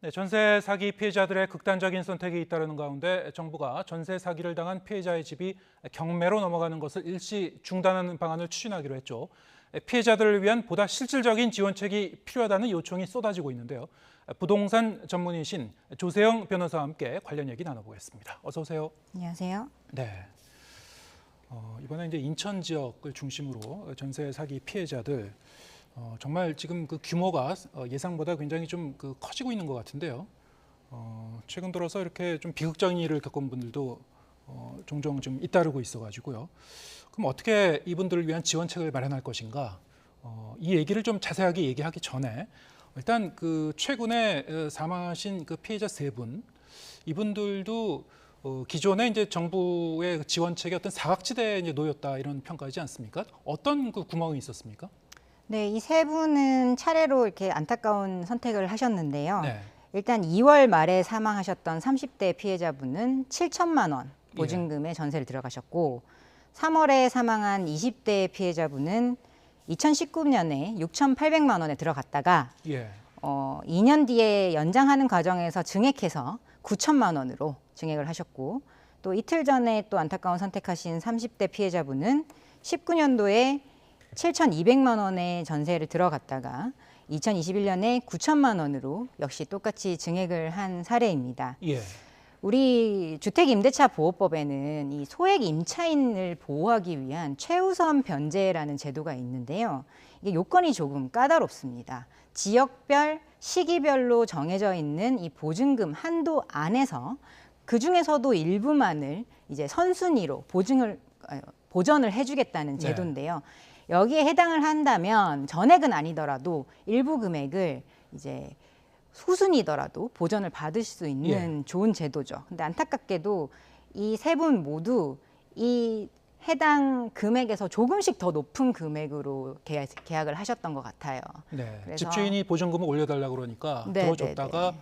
네, 전세 사기 피해자들의 극단적인 선택이 잇따르는 가운데 정부가 전세 사기를 당한 피해자의 집이 경매로 넘어가는 것을 일시 중단하는 방안을 추진하기로 했죠. 피해자들을 위한 보다 실질적인 지원책이 필요하다는 요청이 쏟아지고 있는데요. 부동산 전문의신 조세영 변호사와 함께 관련 얘기 나눠보겠습니다. 어서 오세요. 안녕하세요. 네. 이번에 이제 인천 지역을 중심으로 전세 사기 피해자들 정말 지금 그 규모가 예상보다 굉장히 좀 커지고 있는 것 같은데요. 최근 들어서 이렇게 좀 비극적인 일을 겪은 분들도 종종 좀 잇따르고 있어가지고요. 그럼 어떻게 이분들을 위한 지원책을 마련할 것인가? 이 얘기를 좀 자세하게 얘기하기 전에 일단 그 최근에 사망하신 그 피해자 세 분, 이분들도 기존에 이제 정부의 지원책이 어떤 사각지대에 이제 놓였다 이런 평가이지 않습니까? 어떤 그 구멍이 있었습니까? 네, 이 세 분은 차례로 이렇게 안타까운 선택을 하셨는데요. 네. 일단 2월 말에 사망하셨던 30대 피해자분은 7천만 원 보증금에 전세를 들어가셨고 3월에 사망한 20대 피해자분은 2019년에 6,800만 원에 들어갔다가 예. 2년 뒤에 연장하는 과정에서 증액해서 9천만 원으로 증액을 하셨고 또 이틀 전에 또 안타까운 선택하신 30대 피해자분은 19년도에 7,200만 원의 전세를 들어갔다가 2021년에 9천만 원으로 역시 똑같이 증액을 한 사례입니다. 예. 우리 주택임대차보호법에는 이 소액 임차인을 보호하기 위한 최우선 변제라는 제도가 있는데요. 이게 요건이 조금 까다롭습니다. 지역별, 시기별로 정해져 있는 이 보증금 한도 안에서 그 중에서도 일부만을 이제 선순위로 보전을 해주겠다는 제도인데요. 여기에 해당을 한다면 전액은 아니더라도 일부 금액을 이제 후순위더라도 보전을 받을 수 있는 좋은 제도죠. 근데 안타깝게도 이 세 분 모두 이 해당 금액에서 조금씩 더 높은 금액으로 계약을 하셨던 것 같아요. 네. 그래서 집주인이 보증금을 올려달라고 그러니까 네, 들어줬다가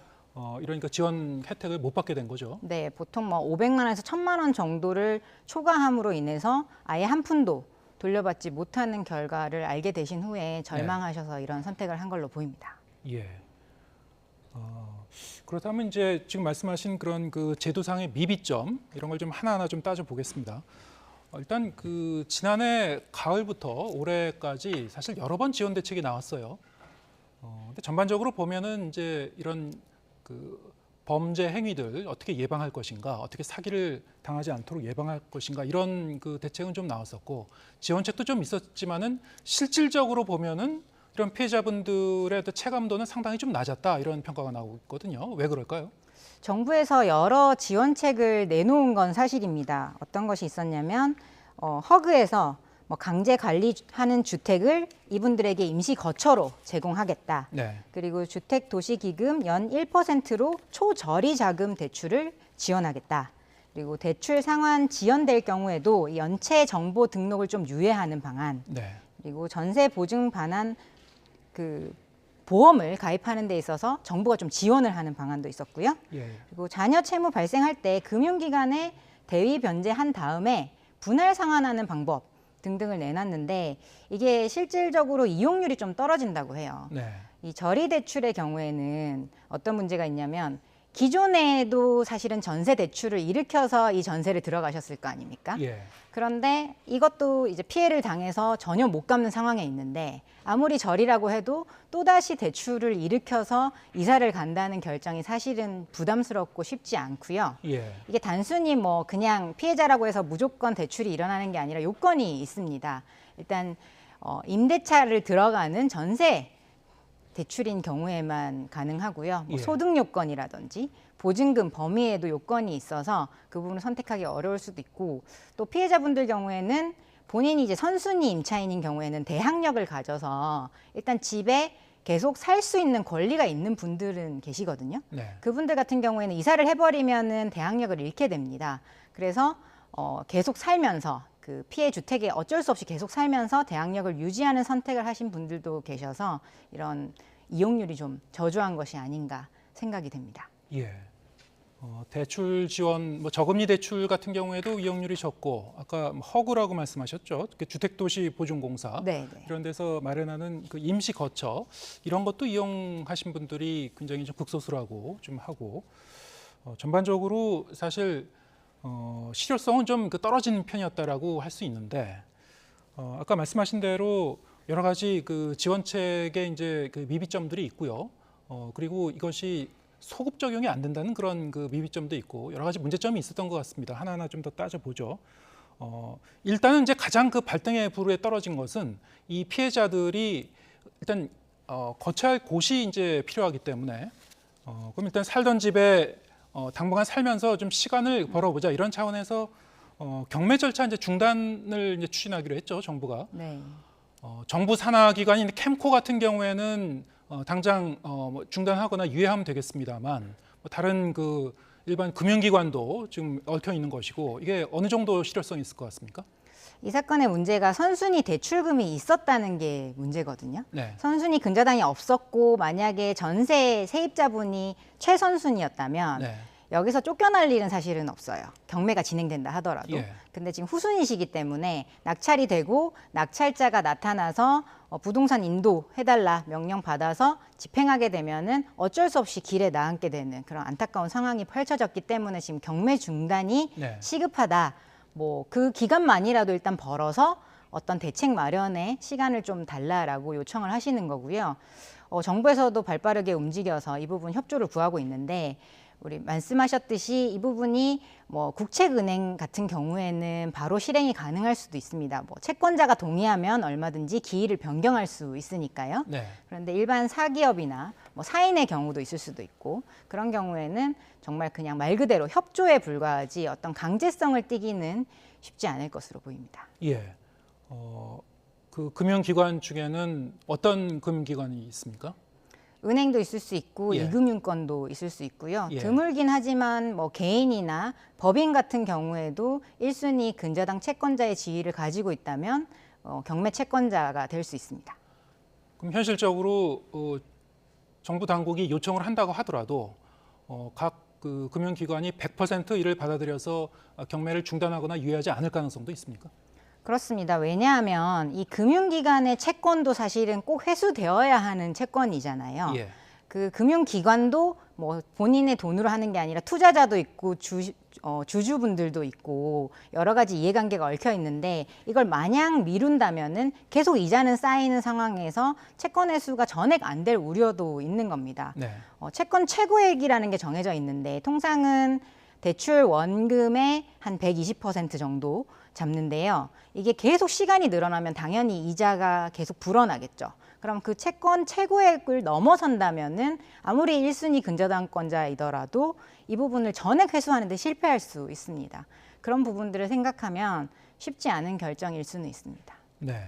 이러니까 지원 혜택을 못 받게 된 거죠. 네, 보통 뭐 500만 원에서 1,000만 원 정도를 초과함으로 인해서 아예 한 푼도 돌려받지 못하는 결과를 알게 되신 후에 절망하셔서 이런 선택을 한 걸로 보입니다. 예. 그렇다면 이제 지금 말씀하신 그런 그 제도상의 미비점 이런 걸 좀 하나하나 좀 따져 보겠습니다. 일단 그 지난해 가을부터 올해까지 사실 여러 번 지원 대책이 나왔어요. 근데 전반적으로 보면은 이제 이런 그 범죄 행위들 어떻게 예방할 것인가, 어떻게 사기를 당하지 않도록 예방할 것인가 이런 그 대책은 좀 나왔었고 지원책도 좀 있었지만은 실질적으로 보면은 이런 피해자분들의 체감도는 상당히 좀 낮았다 이런 평가가 나오고 있거든요. 왜 그럴까요? 정부에서 여러 지원책을 내놓은 건 사실입니다. 어떤 것이 있었냐면 허그에서 뭐 강제 관리하는 주택을 이분들에게 임시 거처로 제공하겠다. 네. 그리고 주택도시기금 연 1%로 초저리 자금 대출을 지원하겠다. 그리고 대출 상환 지연될 경우에도 연체 정보 등록을 좀 유예하는 방안. 네. 그리고 전세 보증 반환 그 보험을 가입하는 데 있어서 정부가 좀 지원을 하는 방안도 있었고요. 예. 그리고 자녀 채무 발생할 때 금융기관에 대위 변제한 다음에 분할 상환하는 방법 등등을 내놨는데 이게 실질적으로 이용률이 좀 떨어진다고 해요. 네. 이 저리 대출의 경우에는 어떤 문제가 있냐면 기존에도 사실은 전세 대출을 일으켜서 이 전세를 들어가셨을 거 아닙니까? 예. 그런데 이것도 이제 피해를 당해서 전혀 못 갚는 상황에 있는데 아무리 절이라고 해도 또다시 대출을 일으켜서 이사를 간다는 결정이 사실은 부담스럽고 쉽지 않고요. 예. 이게 단순히 뭐 그냥 피해자라고 해서 무조건 대출이 일어나는 게 아니라 요건이 있습니다. 일단 임대차를 들어가는 전세 대출인 경우에만 가능하고요. 뭐 예. 소득 요건이라든지 보증금 범위에도 요건이 있어서 그 부분을 선택하기 어려울 수도 있고 또 피해자분들 경우에는 본인이 이제 선순위 임차인인 경우에는 대항력을 가져서 일단 집에 계속 살 수 있는 권리가 있는 분들은 계시거든요. 네. 그분들 같은 경우에는 이사를 해버리면은 대항력을 잃게 됩니다. 그래서 계속 살면서 그 피해 주택에 어쩔 수 없이 계속 살면서 대항력을 유지하는 선택을 하신 분들도 계셔서 이런 이용률이 좀 저조한 것이 아닌가 생각이 됩니다. 예. 대출 지원, 뭐 저금리 대출 같은 경우에도 이용률이 적고 아까 뭐 허그라고 말씀하셨죠. 그 주택도시보증공사 네, 네. 이런 데서 마련하는 그 임시 거처 이런 것도 이용하신 분들이 굉장히 좀 극소수라고 좀 하고 전반적으로 사실 실효성은 좀 그 떨어지는 편이었다라고 할 수 있는데 아까 말씀하신 대로 여러 가지 그 지원책에 이제 그 미비점들이 있고요. 그리고 이것이 소급 적용이 안 된다는 그런 그 미비점도 있고 여러 가지 문제점이 있었던 것 같습니다. 하나하나 좀 더 따져보죠. 일단은 이제 가장 그 발등에 불에 떨어진 것은 이 피해자들이 일단 거처할 곳이 이제 필요하기 때문에 그럼 일단 살던 집에 당분간 살면서 좀 시간을 벌어보자 이런 차원에서 경매 절차 이제 중단을 이제 추진하기로 했죠, 정부가. 네. 정부 산하 기관인 캠코 같은 경우에는 당장 뭐 중단하거나 유예하면 되겠습니다만 뭐 다른 그 일반 금융기관도 지금 얽혀 있는 것이고 이게 어느 정도 실효성이 있을 것 같습니까? 이 사건의 문제가 선순위 대출금이 있었다는 게 문제거든요. 네. 선순위 근저당이 없었고 만약에 전세 세입자분이 최선순위였다면 네. 여기서 쫓겨날 일은 사실은 없어요. 경매가 진행된다 하더라도. 예. 근데 지금 후순위시기 때문에 낙찰이 되고 낙찰자가 나타나서 부동산 인도해달라 명령 받아서 집행하게 되면은 어쩔 수 없이 길에 나앉게 되는 그런 안타까운 상황이 펼쳐졌기 때문에 지금 경매 중단이 네. 시급하다. 뭐 그 기간만이라도 일단 벌어서 어떤 대책 마련에 시간을 좀 달라라고 요청을 하시는 거고요. 정부에서도 발빠르게 움직여서 이 부분 협조를 구하고 있는데 우리 말씀하셨듯이 이 부분이 뭐 국책은행 같은 경우에는 바로 실행이 가능할 수도 있습니다. 뭐 채권자가 동의하면 얼마든지 기일을 변경할 수 있으니까요. 네. 그런데 일반 사기업이나 뭐 사인의 경우도 있을 수도 있고 그런 경우에는 정말 그냥 말 그대로 협조에 불과하지 어떤 강제성을 띠기는 쉽지 않을 것으로 보입니다. 예. 그 금융기관 중에는 어떤 금융기관이 있습니까? 은행도 있을 수 있고 예. 이금융권도 있을 수 있고요. 예. 드물긴 하지만 뭐 개인이나 법인 같은 경우에도 1순위 근저당 채권자의 지위를 가지고 있다면 경매 채권자가 될 수 있습니다. 그럼 현실적으로 정부 당국이 요청을 한다고 하더라도 각 그 금융기관이 100% 이를 받아들여서 경매를 중단하거나 유예하지 않을 가능성도 있습니까? 그렇습니다. 왜냐하면 이 금융기관의 채권도 사실은 꼭 회수되어야 하는 채권이잖아요. 예. 그 금융기관도 뭐 본인의 돈으로 하는 게 아니라 투자자도 있고 주주분들도 있고 여러 가지 이해관계가 얽혀 있는데 이걸 마냥 미룬다면은 계속 이자는 쌓이는 상황에서 채권 회수가 전액 안 될 우려도 있는 겁니다. 네. 채권 최고액이라는 게 정해져 있는데 통상은 대출 원금의 한 120% 정도 잡는데요. 이게 계속 시간이 늘어나면 당연히 이자가 계속 불어나겠죠. 그럼 그 채권 최고액을 넘어선다면은 아무리 1순위 근저당권자이더라도 이 부분을 전액 회수하는 데 실패할 수 있습니다. 그런 부분들을 생각하면 쉽지 않은 결정일 수는 있습니다. 네.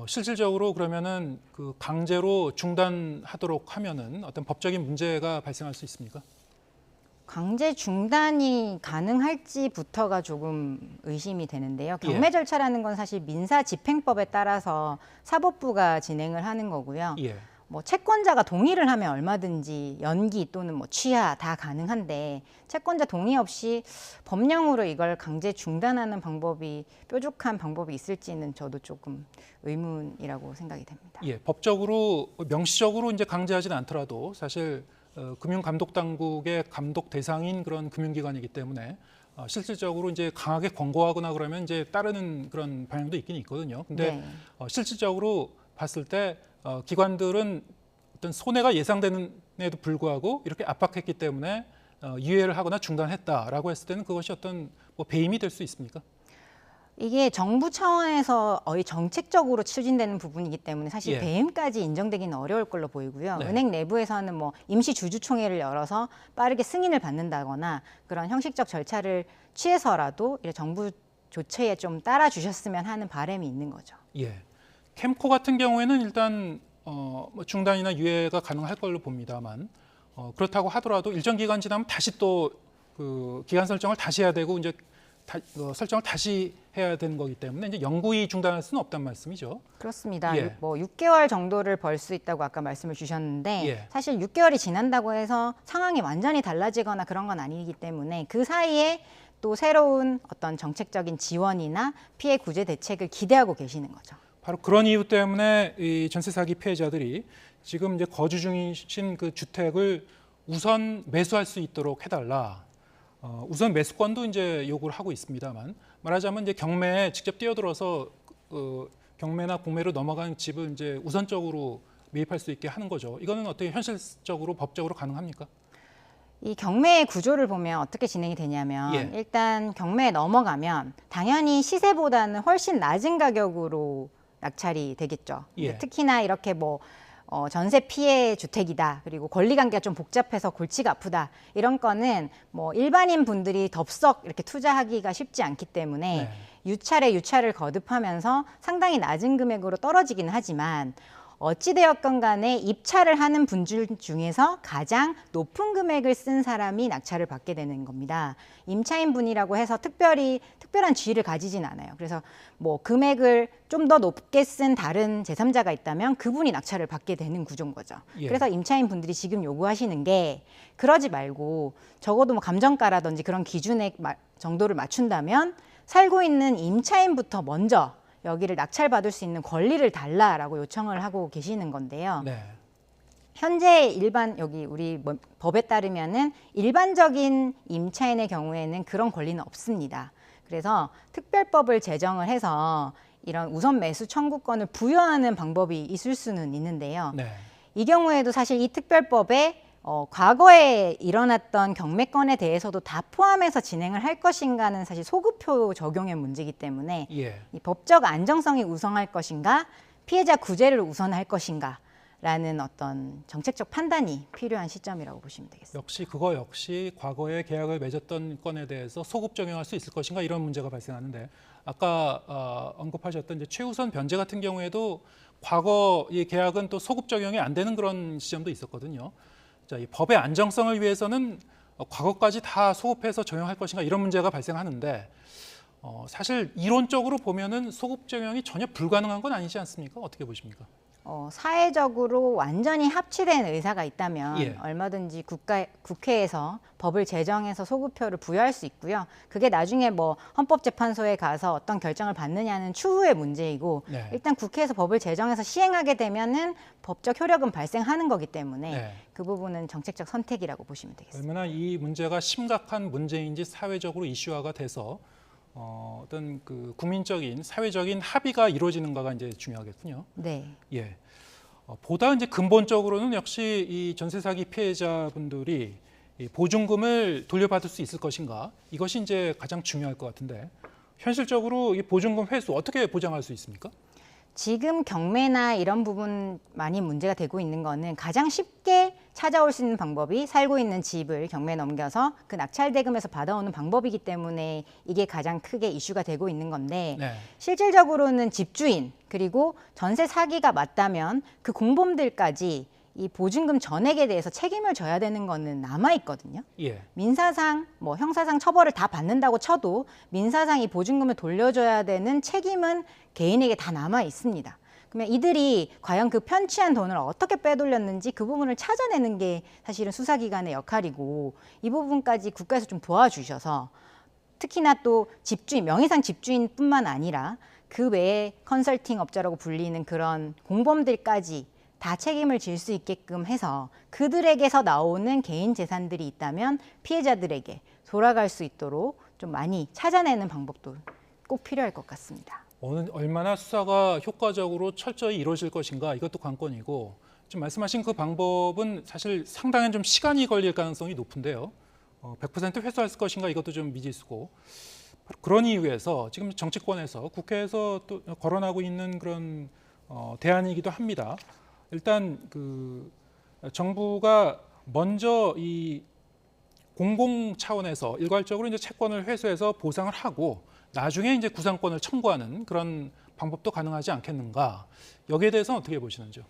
실질적으로 그러면은 그 강제로 중단하도록 하면은 어떤 법적인 문제가 발생할 수 있습니까? 강제 중단이 가능할지부터가 조금 의심이 되는데요. 경매 절차라는 건 사실 민사집행법에 따라서 사법부가 진행을 하는 거고요. 예. 뭐 채권자가 동의를 하면 얼마든지 연기 또는 뭐 취하 다 가능한데 채권자 동의 없이 법령으로 이걸 강제 중단하는 방법이 뾰족한 방법이 있을지는 저도 조금 의문이라고 생각이 됩니다. 예. 법적으로 명시적으로 이제 강제하지는 않더라도 사실 금융감독당국의 감독 대상인 그런 금융기관이기 때문에 실질적으로 이제 강하게 권고하거나 그러면 이제 따르는 그런 방향도 있긴 있거든요. 근데 네. 실질적으로 봤을 때 기관들은 어떤 손해가 예상되는에도 불구하고 이렇게 압박했기 때문에 유예를 하거나 중단했다라고 했을 때는 그것이 어떤 뭐 배임이 될 수 있습니까? 이게 정부 차원에서 거의 정책적으로 추진되는 부분이기 때문에 사실 예. 배임까지 인정되기는 어려울 걸로 보이고요. 네. 은행 내부에서는 뭐 임시 주주총회를 열어서 빠르게 승인을 받는다거나 그런 형식적 절차를 취해서라도 이런 정부 조치에 좀 따라주셨으면 하는 바람이 있는 거죠. 예. 캠코 같은 경우에는 일단 뭐 중단이나 유예가 가능할 걸로 봅니다만 그렇다고 하더라도 일정 기간 지나면 다시 또 그 기간 설정을 다시 해야 되고 이제 설정을 다시 해야 되는 거기 때문에 이제 영구히 중단할 수는 없단 말씀이죠. 그렇습니다. 예. 뭐 6개월 정도를 벌 수 있다고 아까 말씀을 주셨는데 예. 사실 6개월이 지난다고 해서 상황이 완전히 달라지거나 그런 건 아니기 때문에 그 사이에 또 새로운 어떤 정책적인 지원이나 피해 구제 대책을 기대하고 계시는 거죠. 바로 그런 이유 때문에 이 전세 사기 피해자들이 지금 이제 거주 중이신 그 주택을 우선 매수할 수 있도록 해달라. 우선 매수권도 이제 요구를 하고 있습니다만 말하자면 이제 경매에 직접 뛰어들어서 경매나 공매로 넘어간 집을 이제 우선적으로 매입할 수 있게 하는 거죠. 이거는 어떻게 현실적으로 법적으로 가능합니까? 이 경매의 구조를 보면 어떻게 진행이 되냐면 예. 일단 경매에 넘어가면 당연히 시세보다는 훨씬 낮은 가격으로 낙찰이 되겠죠. 예. 특히나 이렇게 뭐 전세 피해 주택이다. 그리고 권리관계가 좀 복잡해서 골치가 아프다. 이런 거는 뭐 일반인 분들이 덥석 이렇게 투자하기가 쉽지 않기 때문에 네. 유차를 거듭하면서 상당히 낮은 금액으로 떨어지긴 하지만 어찌되었건 간에 입찰을 하는 분들 중에서 가장 높은 금액을 쓴 사람이 낙찰을 받게 되는 겁니다. 임차인 분이라고 해서 특별한 지위를 가지진 않아요. 그래서 뭐 금액을 좀 더 높게 쓴 다른 제3자가 있다면 그분이 낙찰을 받게 되는 구조인 거죠. 예. 그래서 임차인 분들이 지금 요구하시는 게 그러지 말고 적어도 뭐 감정가라든지 그런 기준의 정도를 맞춘다면 살고 있는 임차인부터 먼저 여기를 낙찰받을 수 있는 권리를 달라라고 요청을 하고 계시는 건데요. 네. 현재 여기 우리 법에 따르면은 일반적인 임차인의 경우에는 그런 권리는 없습니다. 그래서 특별법을 제정을 해서 이런 우선 매수 청구권을 부여하는 방법이 있을 수는 있는데요. 네. 이 경우에도 사실 이 특별법에 과거에 일어났던 경매건에 대해서도 다 포함해서 진행을 할 것인가는 사실 소급표 적용의 문제이기 때문에 예. 이 법적 안정성이 우선할 것인가 피해자 구제를 우선할 것인가라는 어떤 정책적 판단이 필요한 시점이라고 보시면 되겠습니다. 역시 과거에 계약을 맺었던 건에 대해서 소급 적용할 수 있을 것인가 이런 문제가 발생하는데 아까 언급하셨던 이제 최우선 변제 같은 경우에도 과거 이 계약은 또 소급 적용이 안 되는 그런 시점도 있었거든요. 자, 이 법의 안정성을 위해서는 과거까지 다 소급해서 적용할 것인가 이런 문제가 발생하는데 사실 이론적으로 보면은 소급 적용이 전혀 불가능한 건 아니지 않습니까? 어떻게 보십니까? 사회적으로 완전히 합치된 의사가 있다면 예. 얼마든지 국회에서 법을 제정해서 소급표를 부여할 수 있고요. 그게 나중에 뭐 헌법재판소에 가서 어떤 결정을 받느냐는 추후의 문제이고 네. 일단 국회에서 법을 제정해서 시행하게 되면은 법적 효력은 발생하는 거기 때문에 네. 그 부분은 정책적 선택이라고 보시면 되겠습니다. 얼마나 이 문제가 심각한 문제인지 사회적으로 이슈화가 돼서 어떤 그 국민적인 사회적인 합의가 이루어지는가가 이제 중요하겠군요. 네. 예. 보다 이제 근본적으로는 역시 이 전세 사기 피해자분들이 이 보증금을 돌려받을 수 있을 것인가 이것이 이제 가장 중요할 것 같은데 현실적으로 이 보증금 회수 어떻게 보장할 수 있습니까? 지금 경매나 이런 부분 많이 문제가 되고 있는 거는 가장 쉽게 찾아올 수 있는 방법이 살고 있는 집을 경매에 넘겨서 그 낙찰 대금에서 받아오는 방법이기 때문에 이게 가장 크게 이슈가 되고 있는 건데 네. 실질적으로는 집주인 그리고 전세 사기가 맞다면 그 공범들까지 이 보증금 전액에 대해서 책임을 져야 되는 거는 남아 있거든요. 예. 민사상, 뭐 형사상 처벌을 다 받는다고 쳐도 민사상 이 보증금을 돌려줘야 되는 책임은 개인에게 다 남아 있습니다. 그러면 이들이 과연 그 편취한 돈을 어떻게 빼돌렸는지 그 부분을 찾아내는 게 사실은 수사기관의 역할이고 이 부분까지 국가에서 좀 도와주셔서 특히나 또 집주인, 명의상 집주인뿐만 아니라 그 외에 컨설팅 업자라고 불리는 그런 공범들까지 다 책임을 질 수 있게끔 해서 그들에게서 나오는 개인 재산들이 있다면 피해자들에게 돌아갈 수 있도록 좀 많이 찾아내는 방법도 꼭 필요할 것 같습니다. 얼마나 수사가 효과적으로 철저히 이루어질 것인가 이것도 관건이고 지금 말씀하신 그 방법은 사실 상당한 좀 시간이 걸릴 가능성이 높은데요. 100% 회수할 것인가 이것도 좀 미지수고 그런 이유에서 지금 정치권에서 국회에서 또 거론하고 있는 그런 대안이기도 합니다. 일단 그 정부가 먼저 이 공공 차원에서 일괄적으로 이제 채권을 회수해서 보상을 하고 나중에 이제 구상권을 청구하는 그런 방법도 가능하지 않겠는가? 여기에 대해서는 어떻게 보시는지요?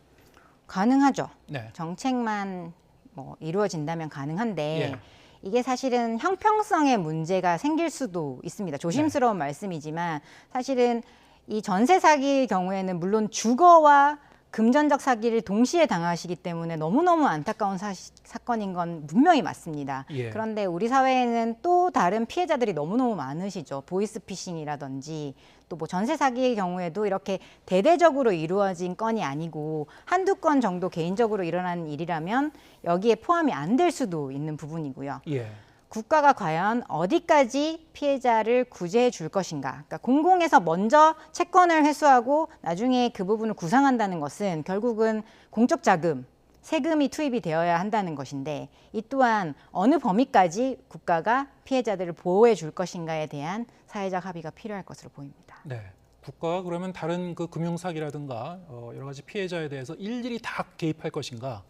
가능하죠. 네. 정책만 뭐 이루어진다면 가능한데 예. 이게 사실은 형평성의 문제가 생길 수도 있습니다. 조심스러운 말씀이지만 사실은 이 전세 사기의 경우에는 물론 주거와 금전적 사기를 동시에 당하시기 때문에 너무너무 안타까운 사건인 건 분명히 맞습니다. 예. 그런데 우리 사회에는 또 다른 피해자들이 너무너무 많으시죠. 보이스피싱이라든지 또 뭐 전세 사기의 경우에도 이렇게 대대적으로 이루어진 건이 아니고 한두 건 정도 개인적으로 일어난 일이라면 여기에 포함이 안 될 수도 있는 부분이고요. 예. 국가가 과연 어디까지 피해자를 구제해 줄 것인가. 그러니까 공공에서 먼저 채권을 회수하고 나중에 그 부분을 구상한다는 것은 결국은 공적 자금, 세금이 투입이 되어야 한다는 것인데 이 또한 어느 범위까지 국가가 피해자들을 보호해 줄 것인가에 대한 사회적 합의가 필요할 것으로 보입니다. 네. 국가가 그러면 다른 그 금융사기라든가 여러 가지 피해자에 대해서 일일이 다 개입할 것인가,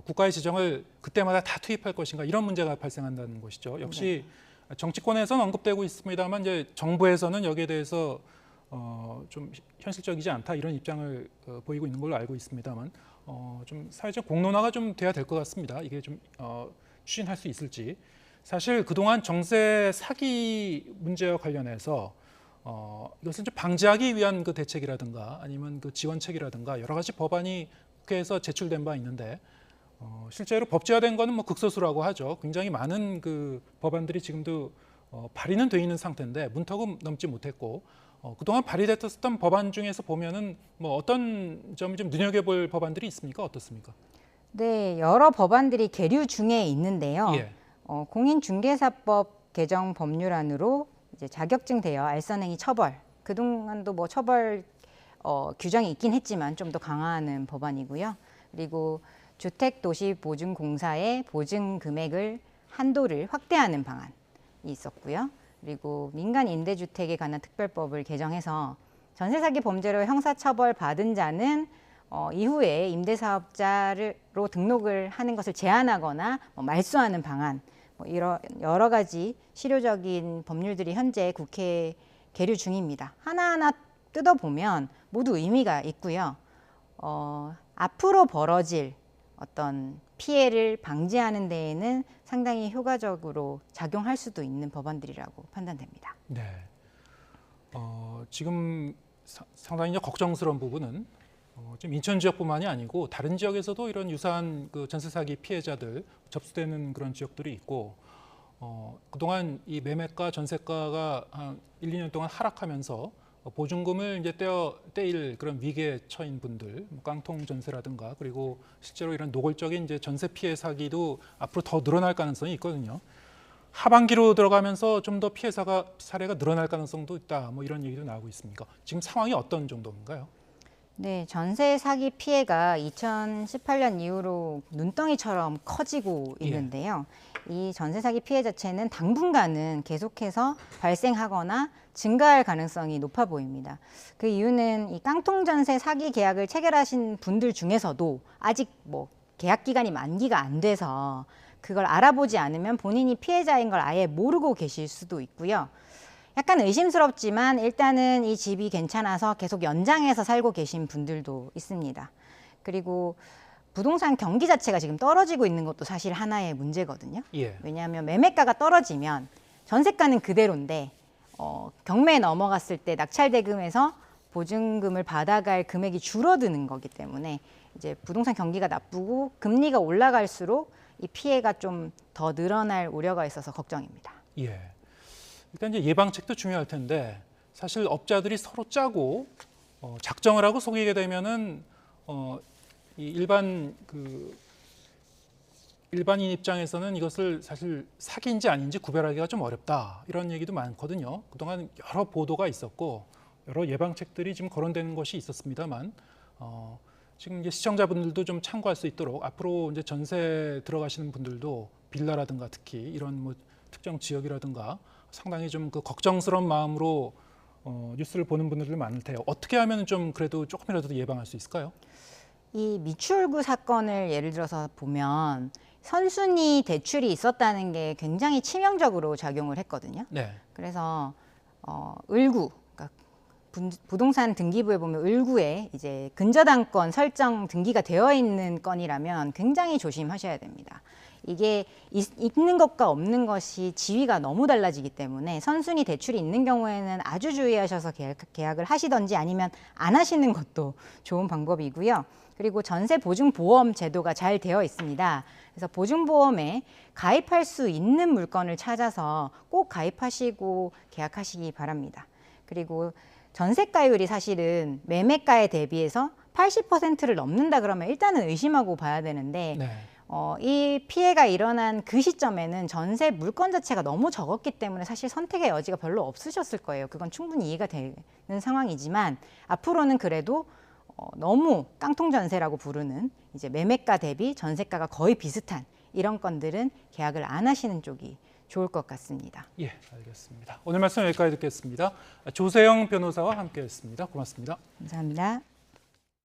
국가의 재정을 그때마다 다 투입할 것인가, 이런 문제가 발생한다는 것이죠. 역시 정치권에서는 언급되고 있습니다만 이제 정부에서는 여기에 대해서 좀 현실적이지 않다, 이런 입장을 보이고 있는 걸로 알고 있습니다만 좀 사회적 공론화가 좀 돼야 될 것 같습니다. 이게 좀 추진할 수 있을지. 사실 그동안 정세 사기 문제와 관련해서 이것을 좀 방지하기 위한 그 대책이라든가 아니면 그 지원책이라든가 여러 가지 법안이 국회에서 제출된 바 있는데 실제로 법제화된 거는 뭐 극소수라고 하죠. 굉장히 많은 그 법안들이 지금도 발의는 돼 있는 상태인데 문턱은 넘지 못했고 그동안 발의됐었던 법안 중에서 보면은 뭐 어떤 점을 좀 눈여겨볼 법안들이 있습니까? 어떻습니까? 네, 여러 법안들이 계류 중에 있는데요. 예. 공인중개사법 개정 법률안으로 이제 자격증 대여, 알선행위 처벌, 그동안도 뭐 처벌 규정이 있긴 했지만 좀 더 강화하는 법안이고요. 그리고 주택도시보증공사의 보증 금액을 한도를 확대하는 방안이 있었고요. 그리고 민간 임대주택에 관한 특별법을 개정해서 전세사기 범죄로 형사처벌 받은 자는 이후에 임대사업자로 등록을 하는 것을 제한하거나 말소하는 방안, 이런 여러 가지 실효적인 법률들이 현재 국회에 계류 중입니다. 하나하나 뜯어보면 모두 의미가 있고요. 앞으로 벌어질 어떤 피해를 방지하는 데에는 상당히 효과적으로 작용할 수도 있는 법안들이라고 판단됩니다. 네. 지금 상당히 이제 걱정스러운 부분은 지금 인천 지역뿐만이 아니고 다른 지역에서도 이런 유사한 그 전세 사기 피해자들 접수되는 그런 지역들이 있고 그동안 이 매매가 전세가가 한 1, 2년 동안 하락하면서 보증금을 이제 떼일 그런 위기에 처인 분들, 깡통 전세라든가 그리고 실제로 이런 노골적인 이제 전세 피해 사기도 앞으로 더 늘어날 가능성이 있거든요. 하반기로 들어가면서 좀 더 피해 사례가 늘어날 가능성도 있다. 뭐 이런 얘기도 나오고 있습니까? 지금 상황이 어떤 정도인가요? 네, 전세 사기 피해가 2018년 이후로 눈덩이처럼 커지고 있는데요. 이 전세 사기 피해 자체는 당분간은 계속해서 발생하거나 증가할 가능성이 높아 보입니다. 그 이유는 이 깡통 전세 사기 계약을 체결하신 분들 중에서도 아직 뭐 계약 기간이 만기가 안 돼서 그걸 알아보지 않으면 본인이 피해자인 걸 아예 모르고 계실 수도 있고요. 약간 의심스럽지만 일단은 이 집이 괜찮아서 계속 연장해서 살고 계신 분들도 있습니다. 그리고 부동산 경기 자체가 지금 떨어지고 있는 것도 사실 하나의 문제거든요. 예. 왜냐하면 매매가가 떨어지면 전세가는 그대로인데 경매에 넘어갔을 때 낙찰대금에서 보증금을 받아갈 금액이 줄어드는 거기 때문에 이제 부동산 경기가 나쁘고 금리가 올라갈수록 이 피해가 좀 더 늘어날 우려가 있어서 걱정입니다. 예. 일단 이제 예방책도 중요할 텐데 사실 업자들이 서로 짜고 작정을 하고 속이게 되면은 이 일반인 입장에서는 이것을 사실 사기인지 아닌지 구별하기가 좀 어렵다, 이런 얘기도 많거든요. 그동안 여러 보도가 있었고 여러 예방책들이 지금 거론되는 것이 있었습니다만 지금 이제 시청자분들도 좀 참고할 수 있도록 앞으로 이제 전세 들어가시는 분들도 빌라라든가 특히 이런 뭐 특정 지역이라든가 상당히 좀 그 걱정스러운 마음으로 뉴스를 보는 분들도 많을 테요. 어떻게 하면 좀 그래도 조금이라도 예방할 수 있을까요? 이 미추홀구 사건을 예를 들어서 보면 선순위 대출이 있었다는 게 굉장히 치명적으로 작용을 했거든요. 네. 그래서 을구, 그러니까 부동산 등기부에 보면 을구에 이제 근저당권 설정 등기가 되어 있는 건이라면 굉장히 조심하셔야 됩니다. 이게 있는 것과 없는 것이 지위가 너무 달라지기 때문에 선순위 대출이 있는 경우에는 아주 주의하셔서 계약을 하시던지 아니면 안 하시는 것도 좋은 방법이고요. 그리고 전세 보증 보험 제도가 잘 되어 있습니다. 그래서 보증 보험에 가입할 수 있는 물건을 찾아서 꼭 가입하시고 계약하시기 바랍니다. 그리고 전세가율이 사실은 매매가에 대비해서 80%를 넘는다 그러면 일단은 의심하고 봐야 되는데 네. 이 피해가 일어난 그 시점에는 전세 물건 자체가 너무 적었기 때문에 사실 선택의 여지가 별로 없으셨을 거예요. 그건 충분히 이해가 되는 상황이지만 앞으로는 그래도 너무 깡통 전세라고 부르는 이제 매매가 대비 전세가가 거의 비슷한 이런 건들은 계약을 안 하시는 쪽이 좋을 것 같습니다. 예, 알겠습니다. 오늘 말씀 여기까지 듣겠습니다. 조세영 변호사와 함께했습니다. 고맙습니다. 감사합니다.